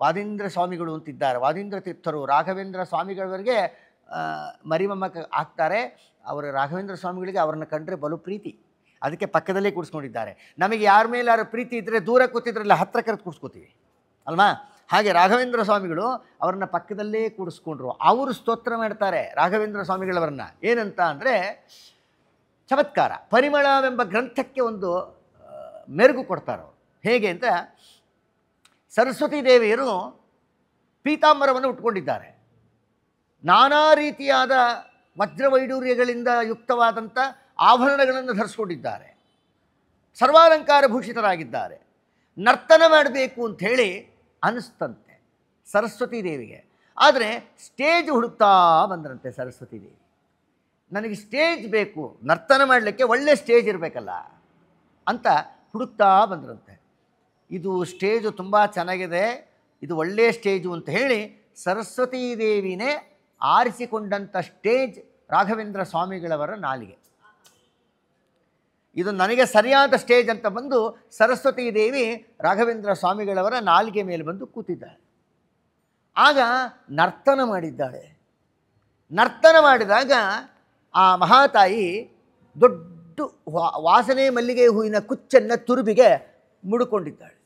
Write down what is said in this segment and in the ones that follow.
ವಾದೀಂದ್ರ ಸ್ವಾಮಿಗಳು ಅಂತಿದ್ದಾರೆ. ವಾದೀಂದ್ರ ತೀರ್ಥರು ರಾಘವೇಂದ್ರ ಸ್ವಾಮಿಗಳವರೆಗೆ ಮರಿಮೊಮ್ಮಕ್ಕ ಆಗ್ತಾರೆ. ಅವರು ರಾಘವೇಂದ್ರ ಸ್ವಾಮಿಗಳಿಗೆ ಅವರನ್ನು ಕಂಡ್ರೆ ಬಲು ಪ್ರೀತಿ, ಅದಕ್ಕೆ ಪಕ್ಕದಲ್ಲೇ ಕೂಡಿಸ್ಕೊಂಡಿದ್ದಾರೆ. ನಮಗೆ ಯಾರ ಮೇಲೆ ಯಾರು ಪ್ರೀತಿ ಇದ್ದರೆ ದೂರ ಕೂತಿದ್ರಲ್ಲ, ಹತ್ತಿರ ಕರೆದು ಕೂಡಿಸ್ಕೋತೀವಿ ಅಲ್ವಾ? ಹಾಗೆ ರಾಘವೇಂದ್ರ ಸ್ವಾಮಿಗಳು ಅವರನ್ನು ಪಕ್ಕದಲ್ಲೇ ಕೂಡಿಸ್ಕೊಂಡ್ರು. ಅವರು ಸ್ತೋತ್ರ ಮಾಡ್ತಾರೆ ರಾಘವೇಂದ್ರ ಸ್ವಾಮಿಗಳವರನ್ನ. ಏನಂತ ಅಂದರೆ ಚಮತ್ಕಾರ, ಪರಿಮಳವೆಂಬ ಗ್ರಂಥಕ್ಕೆ ಒಂದು ಮೆರುಗು ಕೊಡ್ತಾರೆ ಅವರು. ಹೇಗೆ ಅಂತ, ಸರಸ್ವತೀ ದೇವಿಯರು ಪೀತಾಂಬರವನ್ನು ಉಟ್ಕೊಂಡಿದ್ದಾರೆ, ನಾನಾ ರೀತಿಯಾದ ವಜ್ರವೈಡೂರ್ಯಗಳಿಂದ ಯುಕ್ತವಾದಂಥ ಆಭರಣಗಳನ್ನು ಧರಿಸ್ಕೊಂಡಿದ್ದಾರೆ, ಸರ್ವಾಲಂಕಾರ ಭೂಷಿತರಾಗಿದ್ದಾರೆ. ನರ್ತನ ಮಾಡಬೇಕು ಅಂಥೇಳಿ ಅನ್ನಿಸ್ತಂತೆ ಸರಸ್ವತೀ ದೇವಿಗೆ. ಆದರೆ ಸ್ಟೇಜ್ ಹುಡುಕ್ತಾ ಬಂದ್ರಂತೆ ಸರಸ್ವತೀ ದೇವಿ. ನನಗೆ ಸ್ಟೇಜ್ ಬೇಕು, ನರ್ತನ ಮಾಡಲಿಕ್ಕೆ ಒಳ್ಳೆ ಸ್ಟೇಜ್ ಇರಬೇಕಲ್ಲ ಅಂತ ಹುಡುಕ್ತಾ ಬಂದ್ರಂತೆ. ಇದು ಸ್ಟೇಜು ತುಂಬ ಚೆನ್ನಾಗಿದೆ, ಇದು ಒಳ್ಳೆಯ ಸ್ಟೇಜು ಅಂತ ಹೇಳಿ ಸರಸ್ವತೀ ದೇವಿನೇ ಆರಿಸಿಕೊಂಡಂಥ ಸ್ಟೇಜ್ ರಾಘವೇಂದ್ರ ಸ್ವಾಮಿಗಳವರ ನಾಲಿಗೆ. ಇದು ನನಗೆ ಸರಿಯಾದ ಸ್ಟೇಜ್ ಅಂತ ಬಂದು ಸರಸ್ವತೀ ದೇವಿ ರಾಘವೇಂದ್ರ ಸ್ವಾಮಿಗಳವರ ನಾಲಿಗೆ ಮೇಲೆ ಬಂದು ಕೂತಿದ್ದಾಳೆ. ಆಗ ನರ್ತನ ಮಾಡಿದ್ದಾಳೆ. ನರ್ತನ ಮಾಡಿದಾಗ ಆ ಮಹಾತಾಯಿ ದೊಡ್ಡ ವಾಸನೆ ಮಲ್ಲಿಗೆ ಹೂವಿನ ಕುಚ್ಚನ್ನು ತುರುಬಿಗೆ ಮುಡುಕೊಂಡಿದ್ದಾಳೆ.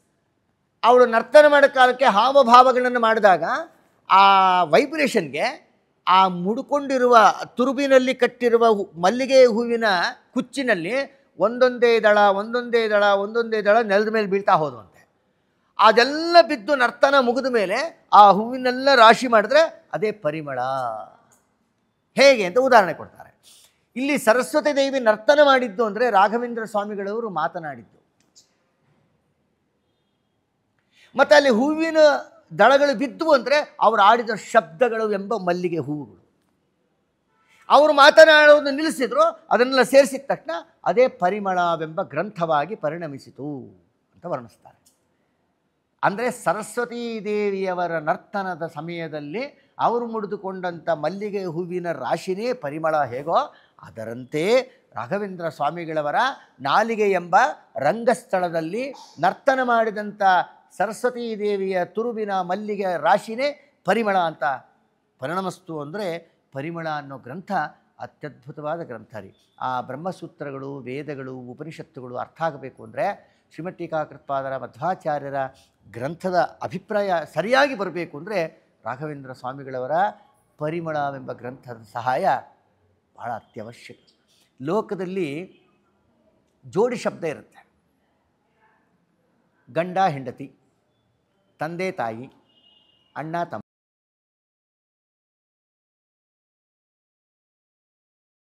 ಅವಳು ನರ್ತನ ಮಾಡೋ ಕಾಲಕ್ಕೆ ಹಾವಭಾವಗಳನ್ನು ಮಾಡಿದಾಗ ಆ ವೈಬ್ರೇಷನ್ಗೆ ಆ ಮುಡುಕೊಂಡಿರುವ ತುರುಬಿನಲ್ಲಿ ಕಟ್ಟಿರುವ ಮಲ್ಲಿಗೆ ಹೂವಿನ ಕುಚ್ಚಿನಲ್ಲಿ ಒಂದೊಂದೇ ದಳ ಒಂದೊಂದೇ ದಳ ಒಂದೊಂದೇ ದಳ ನೆಲದ ಮೇಲೆ ಬೀಳ್ತಾ ಹೋದಂತೆ. ಅದೆಲ್ಲ ಬಿದ್ದು ನರ್ತನ ಮುಗಿದ ಮೇಲೆ ಆ ಹೂವಿನೆಲ್ಲ ರಾಶಿ ಮಾಡಿದ್ರೆ ಅದೇ ಪರಿಮಳ. ಹೇಗೆ ಅಂತ ಉದಾಹರಣೆ ಕೊಡ್ತಾರೆ. ಇಲ್ಲಿ ಸರಸ್ವತಿ ದೇವಿ ನರ್ತನ ಮಾಡಿದ್ದು ಅಂದರೆ ರಾಘವೇಂದ್ರ ಸ್ವಾಮಿಗಳವರು ಮಾತನಾಡಿದ್ದು. ಮತ್ತು ಅಲ್ಲಿ ಹೂವಿನ ದಳಗಳು ಬಿದ್ದು ಅಂದರೆ ಅವರು ಆಡಿದ ಶಬ್ದಗಳು ಎಂಬ ಮಲ್ಲಿಗೆ ಹೂವುಗಳು. ಅವರು ಮಾತನಾಡೋದು ನಿಲ್ಲಿಸಿದ್ರು, ಅದನ್ನೆಲ್ಲ ಸೇರಿಸಿದ ತಕ್ಷಣ ಅದೇ ಪರಿಮಳವೆಂಬ ಗ್ರಂಥವಾಗಿ ಪರಿಣಮಿಸಿತು ಅಂತ ವರ್ಣಿಸ್ತಾರೆ. ಅಂದರೆ ಸರಸ್ವತೀ ದೇವಿಯವರ ನರ್ತನದ ಸಮಯದಲ್ಲಿ ಅವರು ಮುಡಿದುಕೊಂಡಂಥ ಮಲ್ಲಿಗೆ ಹೂವಿನ ರಾಶಿನೇ ಪರಿಮಳ ಹೇಗೋ, ಅದರಂತೆ ರಾಘವೇಂದ್ರ ಸ್ವಾಮಿಗಳವರ ನಾಲಿಗೆ ಎಂಬ ರಂಗಸ್ಥಳದಲ್ಲಿ ನರ್ತನ ಮಾಡಿದಂಥ ಸರಸ್ವತೀ ದೇವಿಯ ತುರುಬಿನ ಮಲ್ಲಿಗೆ ರಾಶಿನೇ ಪರಿಮಳ ಅಂತ ಪರಿಣಮಿಸ್ತು. ಅಂದರೆ ಪರಿಮಳ ಅನ್ನೋ ಗ್ರಂಥ ಅತ್ಯದ್ಭುತವಾದ ಗ್ರಂಥ ರೀ. ಆ ಬ್ರಹ್ಮಸೂತ್ರಗಳು, ವೇದಗಳು, ಉಪನಿಷತ್ತುಗಳು ಅರ್ಥ ಆಗಬೇಕು ಅಂದರೆ ಶ್ರೀಮದ್ ಟೀಕಾಕೃತ್ಪಾದರ ಮಧ್ವಾಚಾರ್ಯರ ಗ್ರಂಥದ ಅಭಿಪ್ರಾಯ ಸರಿಯಾಗಿ ಬರಬೇಕು ಅಂದರೆ ರಾಘವೇಂದ್ರ ಸ್ವಾಮಿಗಳವರ ಪರಿಮಳವೆಂಬ ಗ್ರಂಥದ ಸಹಾಯ ಬಹಳ ಅತ್ಯವಶ್ಯಕ. ಲೋಕದಲ್ಲಿ ಜೋಡಿ ಶಬ್ದ ಇರುತ್ತೆ. ಗಂಡ ಹೆಂಡತಿ, ತಂದೆ ತಾಯಿ, ಅಣ್ಣ ತಮ್ಮ,